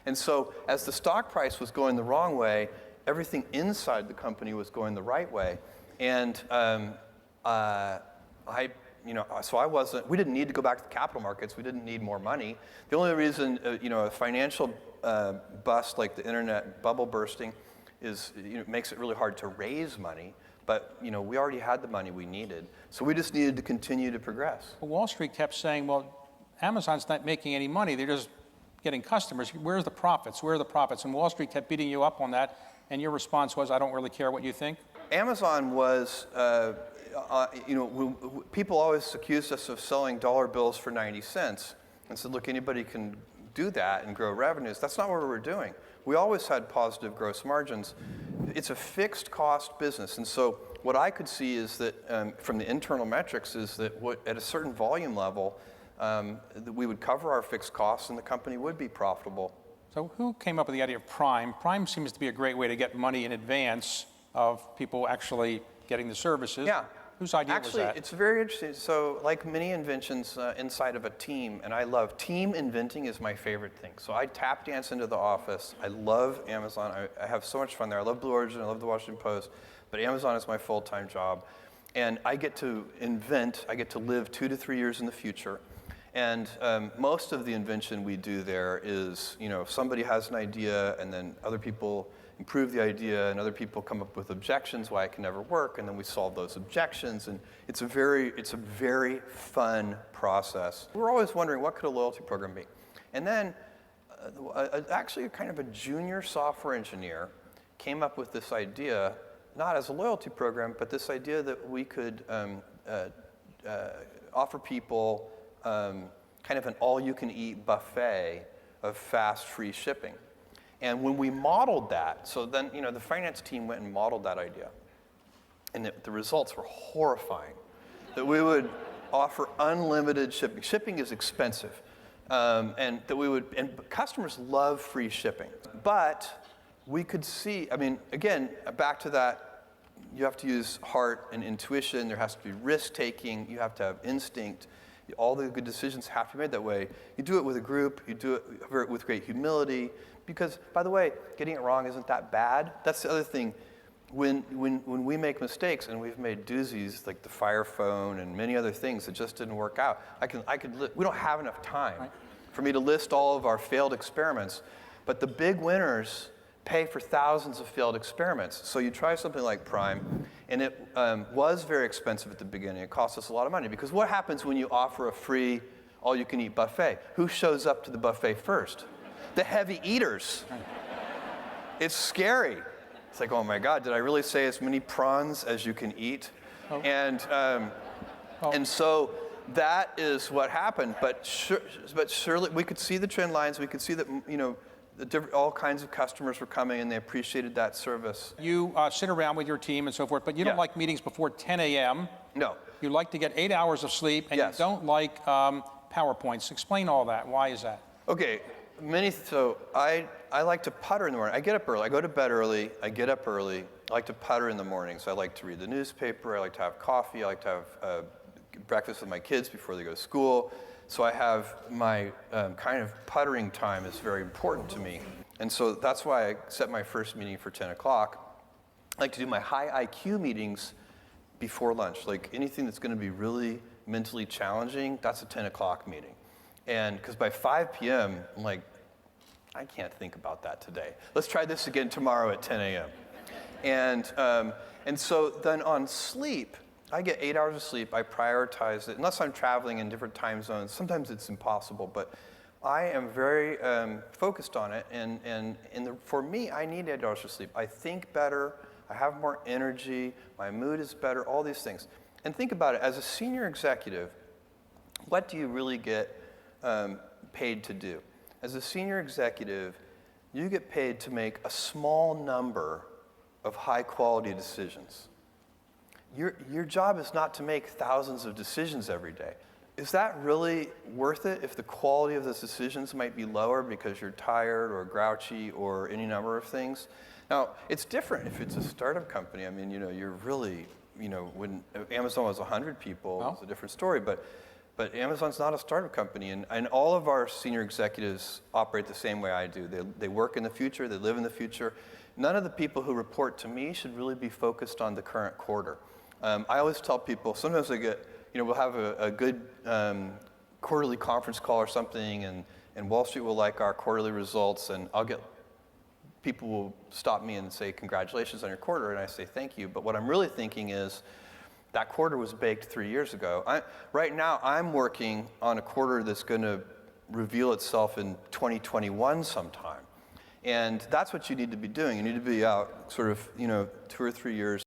And so as the stock price was going the wrong way, everything inside the company was going the right way. And we didn't need to go back to the capital markets. We didn't need more money. The only reason, a financial bust like the internet bubble bursting is, makes it really hard to raise money. But, we already had the money we needed. So we just needed to continue to progress. Well, Wall Street kept saying, well, Amazon's not making any money. They're just getting customers. Where's the profits? Where are the profits? And Wall Street kept beating you up on that. And your response was, I don't really care what you think? Amazon was, people always accused us of selling dollar bills for 90 cents and said, look, anybody can do that and grow revenues. That's not what we were doing. We always had positive gross margins. It's a fixed cost business. And so what I could see is that from the internal metrics is that at a certain volume level, that we would cover our fixed costs and the company would be profitable. So who came up with the idea of Prime? Prime seems to be a great way to get money in advance of people actually getting the services. Yeah. Whose idea was that? Actually, it's very interesting. So like many inventions inside of a team, and I love team inventing is my favorite thing. So I tap dance into the office. I love Amazon. I have so much fun there. I love Blue Origin. I love the Washington Post. But Amazon is my full-time job. And I get to invent. I get to live 2 to 3 years in the future. And most of the invention we do there is, if somebody has an idea and then other people improve the idea and other people come up with objections why it can never work, and then we solve those objections. And it's a very fun process. We're always wondering, what could a loyalty program be? And then actually kind of a junior software engineer came up with this idea, not as a loyalty program, but this idea that we could offer people kind of an all-you-can-eat buffet of fast, free shipping. And when we modeled that, so then, the finance team went and modeled that idea. And the results were horrifying. That we would offer unlimited shipping. Shipping is expensive. And customers love free shipping. But we could see, again, back to that, you have to use heart and intuition. There has to be risk-taking. You have to have instinct. All the good decisions have to be made that way. You do it with a group. You do it with great humility. Because, by the way, getting it wrong isn't that bad. That's the other thing. When we make mistakes, and we've made doozies like the Fire Phone and many other things that just didn't work out, we don't have enough time for me to list all of our failed experiments. But the big winners pay for thousands of failed experiments. So you try something like Prime, and it was very expensive at the beginning. It cost us a lot of money. Because what happens when you offer a free all-you-can-eat buffet? Who shows up to the buffet first? The heavy eaters. It's scary. It's like, oh my God, did I really say as many prawns as you can eat? Oh. And so that is what happened. But surely we could see the trend lines. We could see that all kinds of customers were coming and they appreciated that service. You sit around with your team and so forth, but you don't like meetings before 10 a.m. No. You like to get 8 hours of sleep, and you don't like PowerPoints. Explain all that. Why is that? Okay. So I like to putter in the morning. I get up early. I go to bed early. I get up early. I like to putter in the morning. So I like to read the newspaper. I like to have coffee. I like to have breakfast with my kids before they go to school. So I have my kind of puttering time is very important to me. And so that's why I set my first meeting for 10 o'clock. I like to do my high IQ meetings before lunch. Like anything that's going to be really mentally challenging, that's a 10 o'clock meeting. And because by 5 p.m., I'm like, I can't think about that today. Let's try this again tomorrow at 10 a.m. And so then on sleep, I get 8 hours of sleep. I prioritize it. Unless I'm traveling in different time zones, sometimes it's impossible. But I am very focused on it. And for me, I need 8 hours of sleep. I think better. I have more energy. My mood is better. All these things. And think about it. As a senior executive, what do you really get paid to do? As a senior executive, you get paid to make a small number of high-quality decisions. Your job is not to make thousands of decisions every day. Is that really worth it if the quality of those decisions might be lower because you're tired or grouchy or any number of things? Now, it's different if it's a startup company. You're really, when Amazon was 100 people, it's a different story. But But Amazon's not a startup company, and all of our senior executives operate the same way I do. They work in the future, they live in the future. None of the people who report to me should really be focused on the current quarter. I always tell people, sometimes we'll have a good quarterly conference call or something, and Wall Street will like our quarterly results, and people will stop me and say, congratulations on your quarter, and I say, thank you. But what I'm really thinking is, that quarter was baked 3 years ago. Right now, I'm working on a quarter that's going to reveal itself in 2021 sometime. And that's what you need to be doing. You need to be out sort of, 2 or 3 years